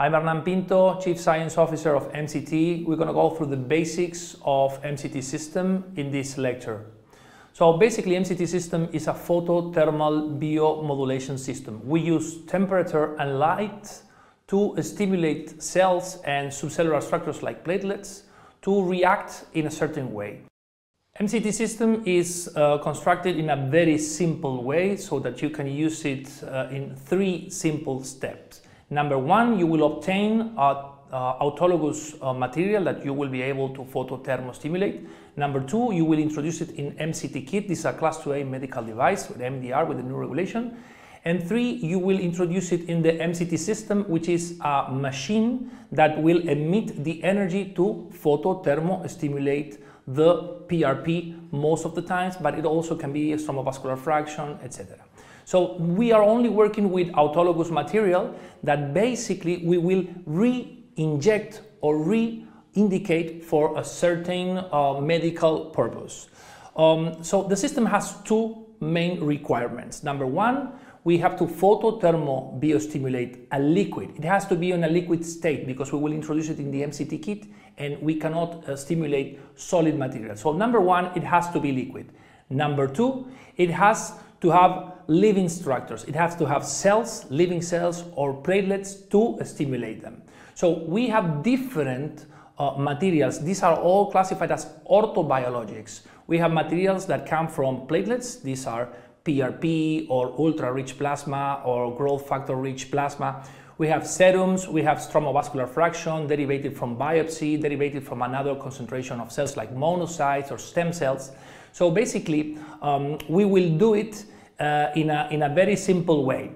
I'm Hernan Pinto, Chief Science Officer of MCT. We're going to go through the basics of MCT system in this lecture. So basically, MCT system is a photothermal biomodulation system. We use temperature and light to stimulate cells and subcellular structures like platelets to react in a certain way. MCT system is constructed in a very simple way so that you can use it in three simple steps. Number one, you will obtain autologous material that you will be able to photothermostimulate. Number two, you will introduce it in MCT kit. This is a class 2A medical device with MDR, with the new regulation. And three, you will introduce it in the MCT system, which is a machine that will emit the energy to photothermostimulate the PRP most of the times, but it also can be stromovascular fraction, etc. So we are only working with autologous material that basically we will re-inject or re-indicate for a certain medical purpose. So the system has two main requirements. Number one, we have to photothermo biostimulate a liquid. It has to be in a liquid state because we will introduce it in the MCT kit and we cannot stimulate solid material. So number one, it has to be liquid. Number two, it has to have living structures. It has to have cells, living cells or platelets to stimulate them. So we have different materials. These are all classified as orthobiologics. We have materials that come from platelets. These are PRP or ultra-rich plasma or growth factor-rich plasma. We have serums, we have stromovascular fraction derivated from biopsy, derivated from another concentration of cells like monocytes or stem cells. So basically, we will do it in a very simple way.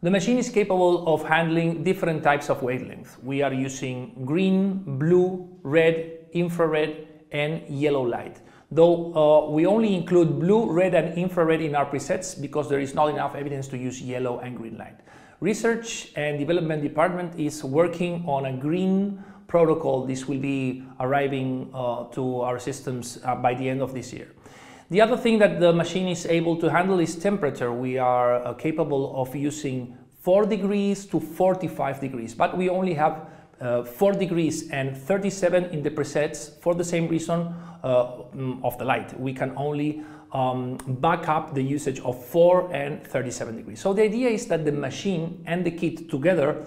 The machine is capable of handling different types of wavelengths. We are using green, blue, red, infrared, and yellow light. Though we only include blue, red, and infrared in our presets because there is not enough evidence to use yellow and green light. Research and Development Department is working on a green protocol. This will be arriving to our systems by the end of this year. The other thing that the machine is able to handle is temperature. We are capable of using 4 degrees to 45 degrees, but we only have 4 degrees and 37 in the presets for the same reason of the light. We can only back up the usage of 4 and 37 degrees. So the idea is that the machine and the kit together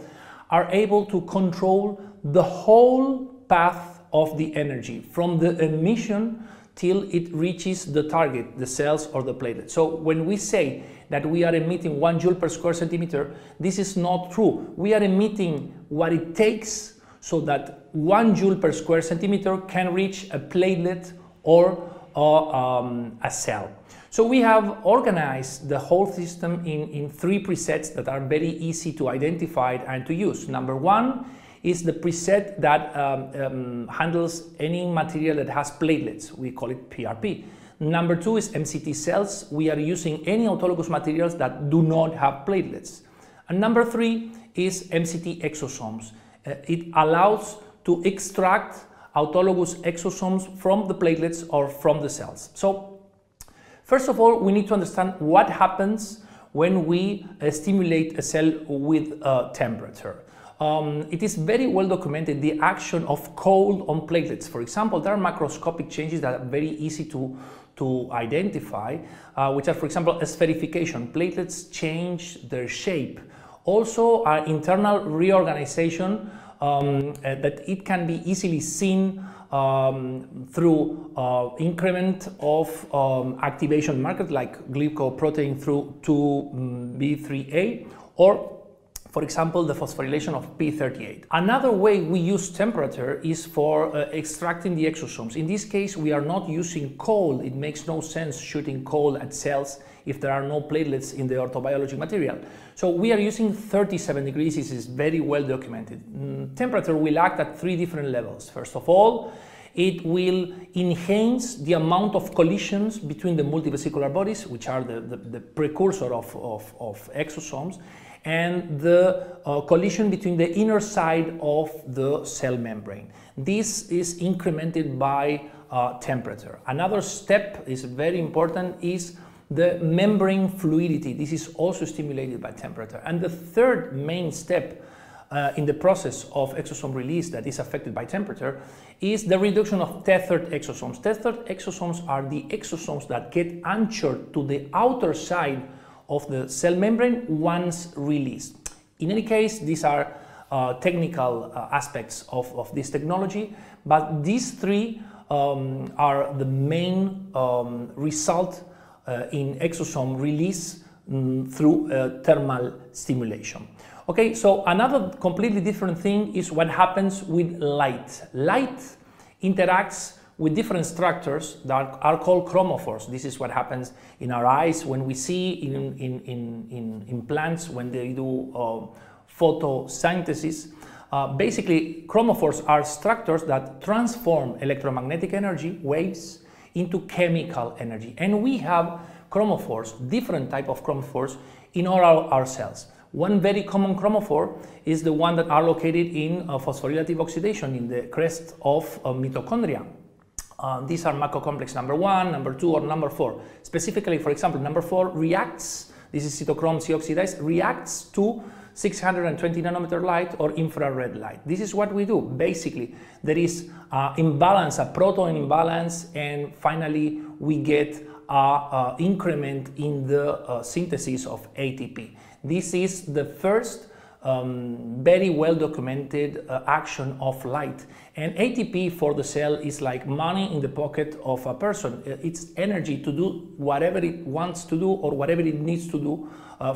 are able to control the whole path of the energy from the emission till it reaches the target, the cells or the platelet. So when we say that we are emitting 1 joule per square centimeter, this is not true. We are emitting what it takes so that 1 joule per square centimeter can reach a platelet or a cell. So we have organized the whole system in 3 presets that are very easy to identify and to use. Number one is the preset that handles any material that has platelets. We call it PRP. Number two is MCT cells. We are using any autologous materials that do not have platelets. And number three is MCT exosomes. It allows to extract autologous exosomes from the platelets or from the cells. So first of all, we need to understand what happens when we stimulate a cell with temperature. It is very well documented the action of cold on platelets. For example, there are macroscopic changes that are very easy to identify, which are, for example, spherification. Platelets change their shape. Also, internal reorganization that it can be easily seen through increment of activation markers like glycoprotein through 2B3A or, for example, the phosphorylation of P38. Another way we use temperature is for extracting the exosomes. In this case, we are not using cold. It makes no sense shooting cold at cells if there are no platelets in the orthobiologic material. So we are using 37 degrees. This is very well documented. Temperature will act at 3 different levels. First of all, it will enhance the amount of collisions between the multivesicular bodies, which are the precursor of exosomes, and the collision between the inner side of the cell membrane. This is incremented by temperature. Another step is very important is the membrane fluidity. This is also stimulated by temperature. And the third main step in the process of exosome release that is affected by temperature is the reduction of tethered exosomes. Tethered exosomes are the exosomes that get anchored to the outer side of the cell membrane once released. In any case, these are technical aspects of this technology, but these three are the main result in exosome release through thermal stimulation. Okay, so another completely different thing is what happens with light. Light interacts with different structures that are called chromophores. This is what happens in our eyes when we see in plants when they do photosynthesis. Basically, chromophores are structures that transform electromagnetic energy, waves, into chemical energy. And we have chromophores, different type of chromophores in all our cells. One very common chromophore is the one that are located in phosphorylative oxidation in the crest of mitochondria. These are macrocomplex number 1, number 2, or number 4. Specifically, for example, number 4 reacts, this is cytochrome C oxidase, reacts to 620 nanometer light or infrared light. This is what we do. Basically, there is imbalance, a proton imbalance, and finally we get an increment in the synthesis of ATP. This is the first very well documented action of light. And ATP for the cell is like money in the pocket of a person. It's energy to do whatever it wants to do or whatever it needs to do.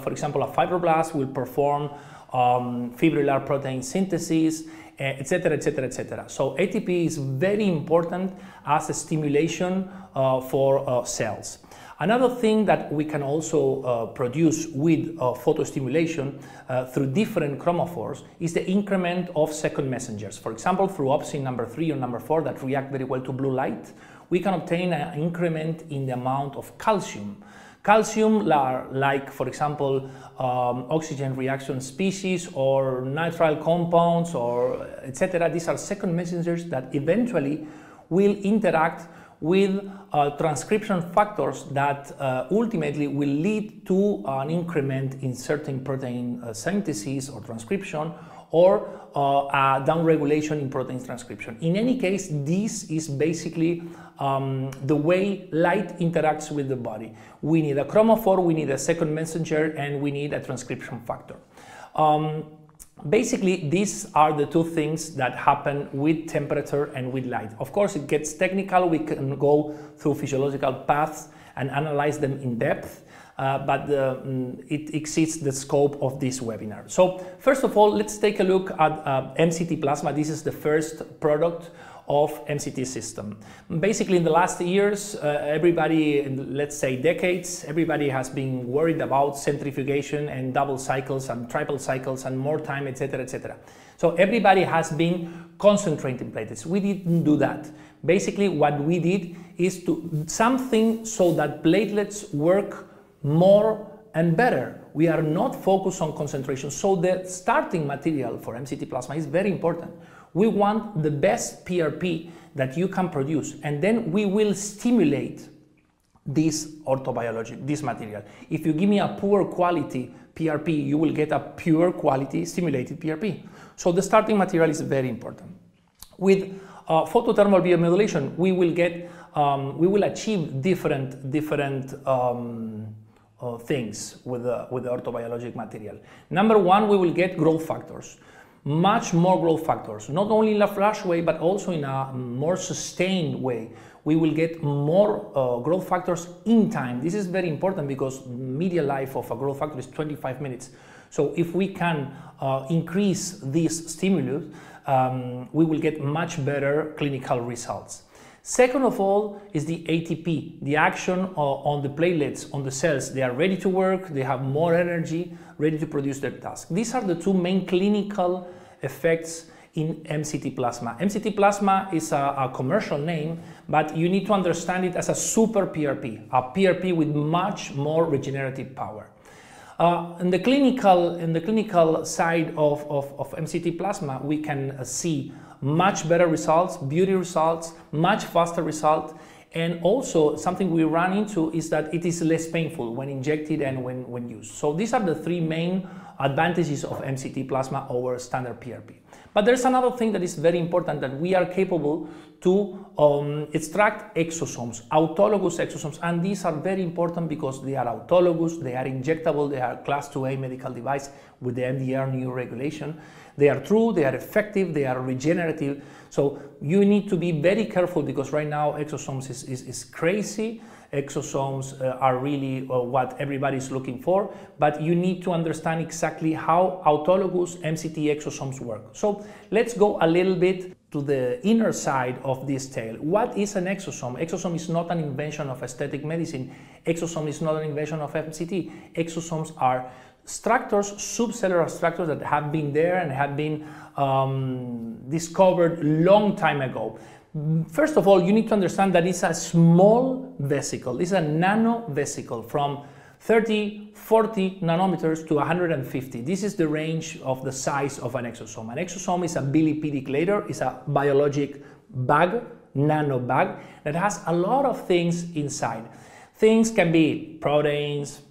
For example, a fibroblast will perform fibrillar protein synthesis, etc., etc., etc. So ATP is very important as a stimulation for cells. Another thing that we can also produce with photostimulation through different chromophores is the increment of second messengers. For example, through opsin number 3 or number 4 that react very well to blue light, we can obtain an increment in the amount of calcium. Calcium, like for example, oxygen reaction species or nitrile compounds or etc. These are second messengers that eventually will interact with transcription factors that ultimately will lead to an increment in certain protein synthesis or transcription or a downregulation in protein transcription. In any case, this is basically the way light interacts with the body. We need a chromophore, we need a second messenger, and we need a transcription factor. Basically, these are the two things that happen with temperature and with light. Of course, it gets technical. We can go through physiological paths and analyze them in depth, but it exceeds the scope of this webinar. So, first of all, let's take a look at MCT plasma. This is the first product of MCT system. Basically, in the last years, everybody, let's say decades, everybody has been worried about centrifugation and double cycles and triple cycles and more time, etc., etc. So everybody has been concentrating platelets. We didn't do that. Basically, what we did is to something so that platelets work more and better. We are not focused on concentration. So the starting material for MCT plasma is very important. We want the best PRP that you can produce, and then we will stimulate this orthobiologic, this material. If you give me a poor quality PRP, you will get a pure quality stimulated PRP. So the starting material is very important. With photothermal biomodulation, we will achieve different things with the orthobiologic material. Number one, we will get growth factors. Much more growth factors, not only in a flash way, but also in a more sustained way. We will get more growth factors in time. This is very important because median life of a growth factor is 25 minutes. So if we can increase this stimulus, we will get much better clinical results. Second of all is the ATP, the action on the platelets, on the cells. They are ready to work, they have more energy, ready to produce their task. These are the two main clinical effects in MCT plasma. MCT plasma is a commercial name, but you need to understand it as a super PRP, a PRP with much more regenerative power. In the clinical side of MCT plasma, we can see much better results, beauty results, much faster results, and also something we run into is that it is less painful when injected and when used. So these are the three main advantages of MCT plasma over standard PRP. But there's another thing that is very important, that we are capable to extract exosomes, autologous exosomes, and these are very important because they are autologous, they are injectable, they are class 2A medical device with the MDR new regulation. They are true, they are effective, they are regenerative. So you need to be very careful because right now exosomes is crazy. Exosomes are really what everybody is looking for, but you need to understand exactly how autologous MCT exosomes work. So let's go a little bit to the inner side of this tale. What is an exosome? Exosome is not an invention of aesthetic medicine. Exosome is not an invention of MCT. Exosomes are structures, subcellular structures that have been there and have been discovered long time ago. First of all, you need to understand that it's a small vesicle. It's a nano vesicle from 30, 40 nanometers to 150. This is the range of the size of an exosome. An exosome is a bilipidic layer, it's a biologic bag, nano bag, that has a lot of things inside. Things can be proteins,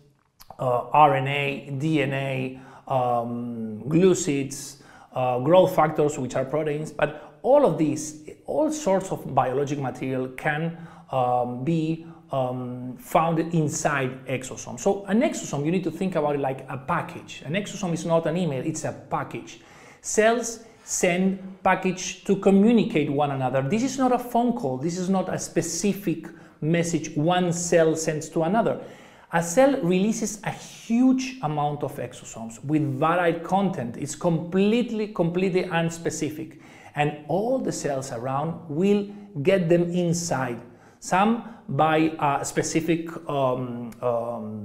RNA, DNA, glucids, growth factors, which are proteins, but all of these, all sorts of biologic material can be found inside exosomes. So an exosome, you need to think about it like a package. An exosome is not an email, it's a package. Cells send package to communicate one another. This is not a phone call, this is not a specific message one cell sends to another. A cell releases a huge amount of exosomes with varied content. It's completely unspecific. And all the cells around will get them inside. Some by a specific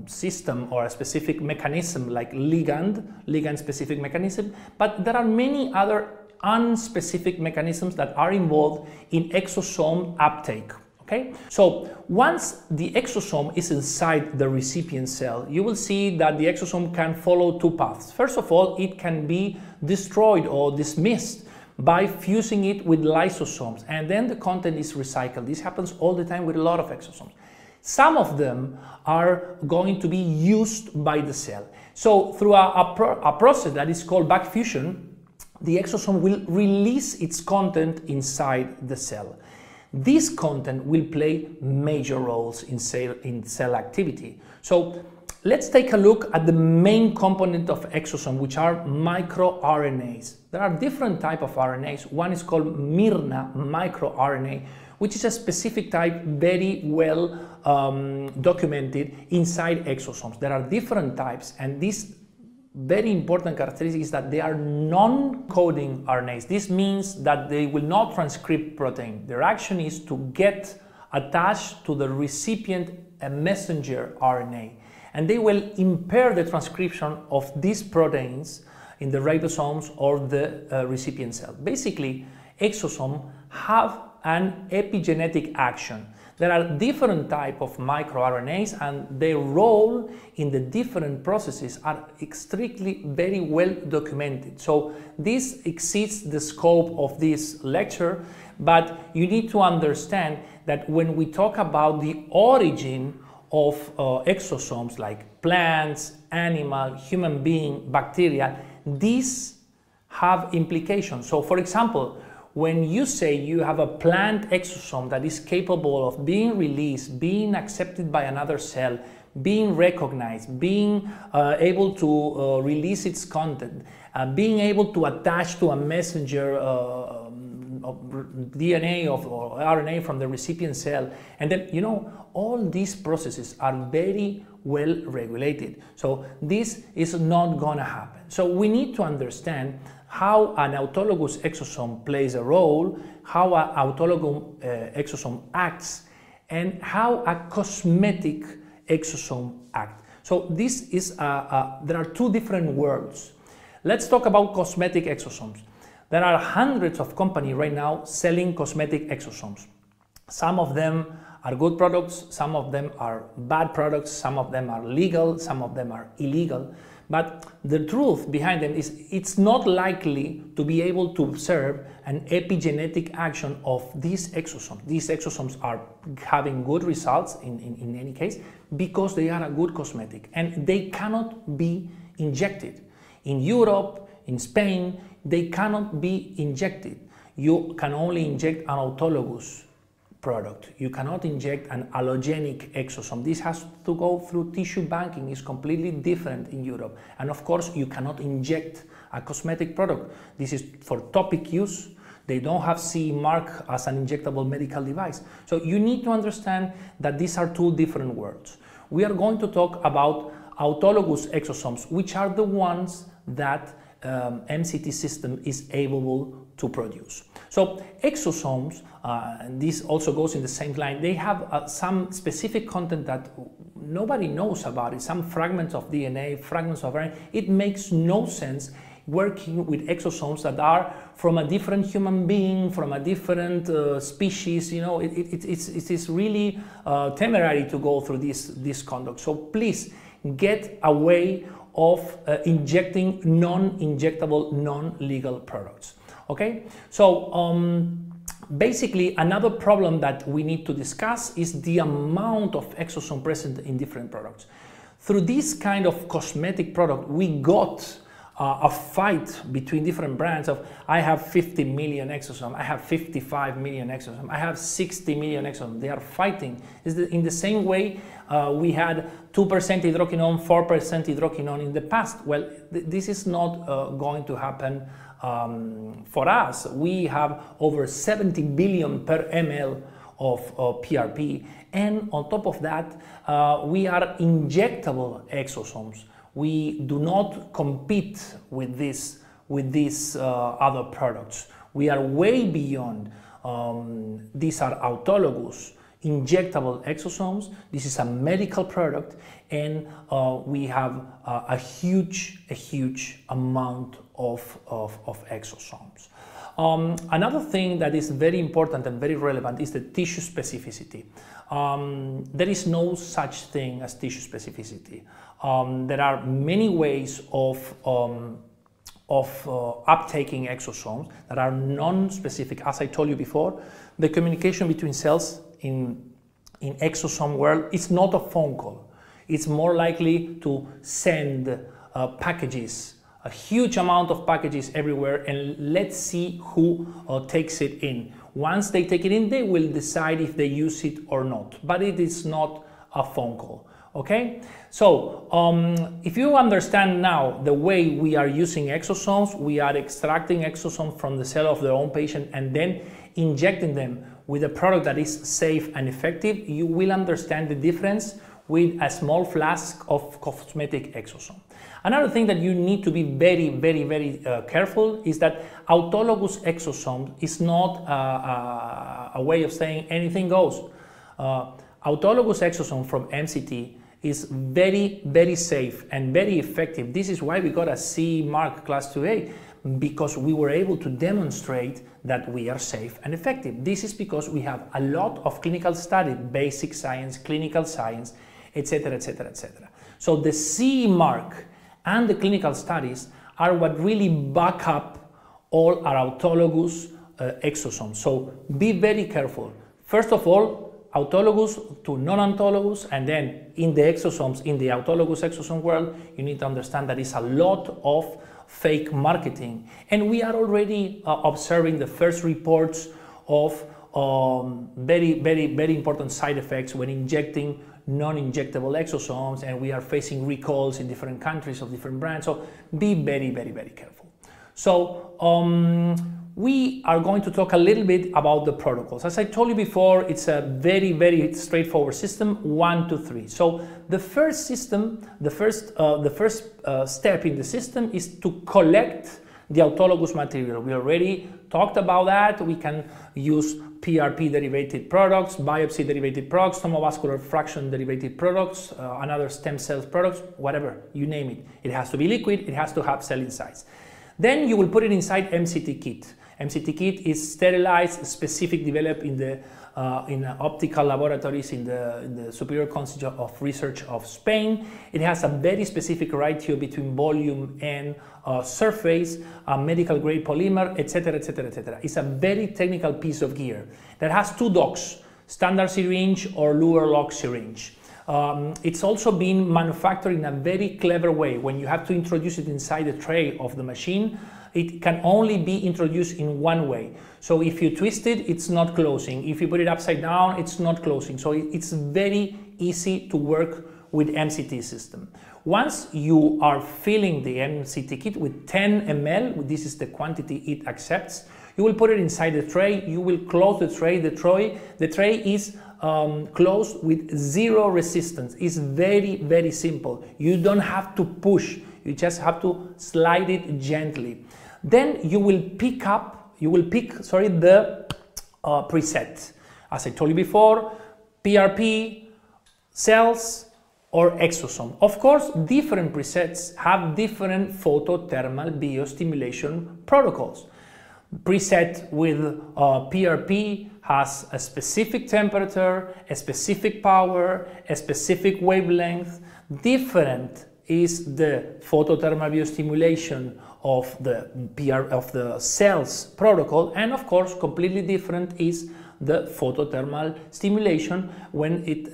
system or a specific mechanism like ligand-specific mechanism, but there are many other unspecific mechanisms that are involved in exosome uptake. Okay? So once the exosome is inside the recipient cell, you will see that the exosome can follow two paths. First of all, it can be destroyed or dismissed by fusing it with lysosomes, and then the content is recycled. This happens all the time with a lot of exosomes. Some of them are going to be used by the cell. So through a process that is called backfusion, the exosome will release its content inside the cell. This content will play major roles in cell activity. So let's take a look at the main component of exosome, which are microRNAs. There are different types of RNAs. One is called miRNA, microRNA, which is a specific type, very well documented inside exosomes. There are different types, and this very important characteristic is that they are non-coding RNAs. This means that they will not transcript protein. Their action is to get attached to the recipient a messenger RNA, and they will impair the transcription of these proteins in the ribosomes or the recipient cell. Basically, exosomes have an epigenetic action. There are different types of microRNAs, and their role in the different processes are extremely very well documented. So this exceeds the scope of this lecture, but you need to understand that when we talk about the origin of exosomes like plants, animal, human being, bacteria, these have implications. So for example, when you say you have a plant exosome that is capable of being released, being accepted by another cell, being recognized, being able to release its content, being able to attach to a messenger DNA or RNA from the recipient cell, and then, you know, all these processes are very well regulated. So this is not gonna happen. So we need to understand how an autologous exosome plays a role, how an autologous exosome acts, and how a cosmetic exosome acts. So this is there are two different worlds. Let's talk about cosmetic exosomes. There are hundreds of companies right now selling cosmetic exosomes. Some of them are good products, some of them are bad products, some of them are legal, some of them are illegal. But the truth behind them is it's not likely to be able to observe an epigenetic action of these exosomes. These exosomes are having good results in any case because they are a good cosmetic, and they cannot be injected. In Europe, in Spain, they cannot be injected. You can only inject an autologous product. You cannot inject an allogenic exosome. This has to go through tissue banking. It's completely different in Europe. And of course, you cannot inject a cosmetic product. This is for topic use. They don't have CE mark as an injectable medical device. So you need to understand that these are two different worlds. We are going to talk about autologous exosomes, which are the ones that MCT system is able to produce. So exosomes, and this also goes in the same line, they have some specific content that nobody knows about it, some fragments of DNA, fragments of RNA. It makes no sense working with exosomes that are from a different human being, from a different species. You know, it is really temerary to go through this conduct. So please get away of injecting non-injectable, non-legal products. Okay, so basically another problem that we need to discuss is the amount of exosome present in different products. Through this kind of cosmetic product, we got a fight between different brands of I have 50 million exosomes, I have 55 million exosomes, I have 60 million exosomes. They are fighting. In the same way we had 2% hydroquinone, 4% hydroquinone in the past. Well, this is not going to happen for us. We have over 70 billion per ml of PRP, and on top of that we are injectable exosomes. We do not compete with these other products. We are way beyond. These are autologous, injectable exosomes. This is a medical product, and we have a huge amount of exosomes. Another thing that is very important and very relevant is the tissue specificity. There is no such thing as tissue specificity. There are many ways of uptaking exosomes that are non-specific. As I told you before, the communication between cells in exosome world is not a phone call. It's more likely to send packages, a huge amount of packages everywhere, and let's see who takes it in. Once they take it in, they will decide if they use it or not, but it is not a phone call. Okay, so if you understand now the way we are using exosomes, we are extracting exosomes from the cell of their own patient and then injecting them with a product that is safe and effective, you will understand the difference with a small flask of cosmetic exosome. Another thing that you need to be very careful is that autologous exosome is not a way of saying anything goes. Autologous exosome from MCT is very safe and very effective. This is why we got a CE mark class 2A, because we were able to demonstrate that we are safe and effective. This is because we have a lot of clinical study, basic science, clinical science, etc. So the CE mark and the clinical studies are what really back up all our autologous exosomes. So be very careful. First of all, autologous to non-autologous, and then in the exosomes, in the autologous exosome world, you need to understand that it's a lot of fake marketing. And we are already observing the first reports of very important side effects when injecting non-injectable exosomes, and we are facing recalls in different countries of different brands. So be very careful. So we are going to talk a little bit about the protocols. As I told you before, it's a very straightforward system, 1, 2, 3. So the first system, the first step in the system is to collect the autologous material. We already talked about that. We can use PRP derivated products, biopsy derivated products, thermovascular fraction derivated products, another stem cells products, whatever, you name it. It has to be liquid, it has to have cell insides. Then you will put it inside MCT kit. MCT kit is sterilized, specific, developed in the optical laboratories in the Superior College of Research of Spain. It has a very specific ratio between volume and surface, a medical grade polymer, etc. It's a very technical piece of gear that has 2 docks, standard syringe or Luer lock syringe. It's also been manufactured in a very clever way. When you have to introduce it inside the tray of the machine, it can only be introduced in one way. So if you twist it, it's not closing. If you put it upside down, it's not closing. So it's very easy to work with MCT system. Once you are filling the MCT kit with 10 ml, this is the quantity it accepts, you will put it inside the tray, you will close the tray. The tray is closed with zero resistance. It's very, very simple. You don't have to push, you just have to slide it gently. Then you will pick the preset. As I told you before, PRP, cells, or exosome. Of course, different presets have different photothermal biostimulation protocols. Preset with PRP has a specific temperature, a specific power, a specific wavelength. Different is the photothermal biostimulation of the cells protocol, and of course completely different is the photothermal stimulation when it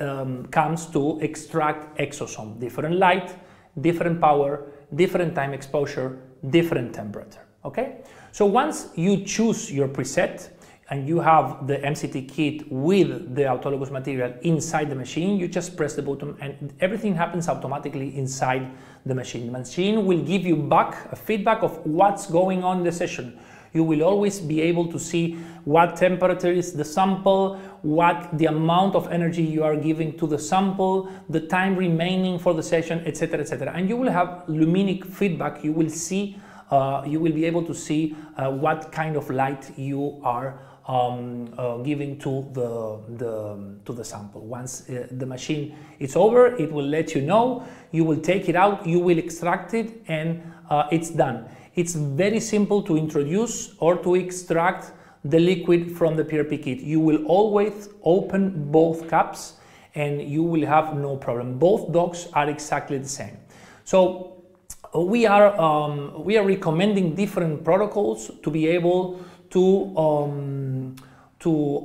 comes to extract exosome. Different light, different power, different time exposure, different temperature. Okay? So once you choose your preset and you have the MCT kit with the autologous material inside the machine, you just press the button and everything happens automatically inside the machine. The machine will give you back a feedback of what's going on in the session. You will always be able to see what temperature is the sample, what the amount of energy you are giving to the sample, the time remaining for the session, etc., etc. And you will have luminic feedback. You will see, you will be able to see what kind of light you are giving to the sample. Once the machine is over, it will let you know. You will take it out, you will extract it, and it's done. It's very simple to introduce or to extract the liquid from the PRP kit. You will always open both caps and you will have no problem. Both docks are exactly the same. So we are recommending different protocols to be able to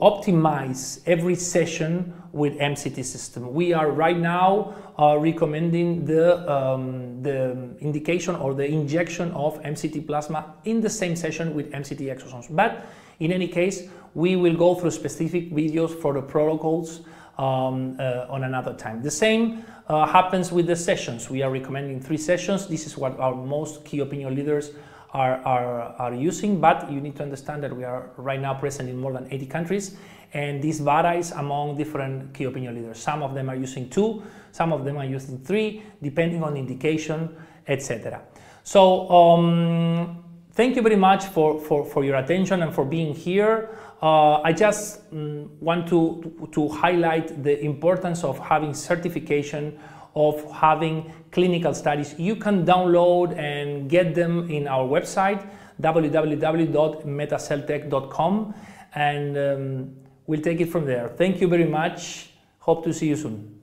optimize every session with MCT system. We are right now recommending the indication or the injection of MCT plasma in the same session with MCT exosomes. But in any case, we will go through specific videos for the protocols on another time. The same happens with the sessions. We are recommending 3 sessions. This is what our most key opinion leaders are using, but you need to understand that we are right now present in more than 80 countries, and this varies among different key opinion leaders. Some of them are using 2, some of them are using 3, depending on indication, etc. So thank you very much for your attention and for being here. I just want to highlight the importance of having certification, of having clinical studies. You can download and get them in our website, www.metacelltech.com, and we'll take it from there. Thank you very much. Hope to see you soon.